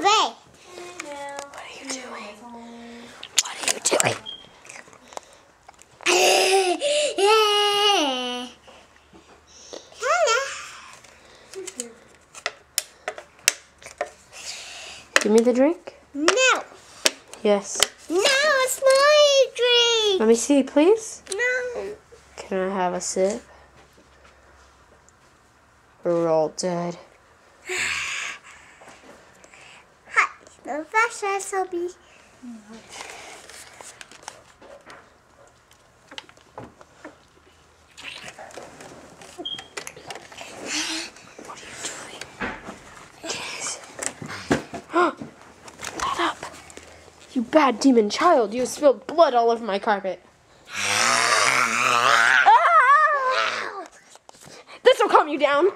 away. What are you doing? What are you doing? Give me the drink. No. Yes. No, it's my drink. Let me see, please. No. Can I have a sip? We're all dead. Hi, the flashlight, Sophie. What are you doing? Shut up. You bad demon child. You spilled blood all over my carpet. This will calm you down.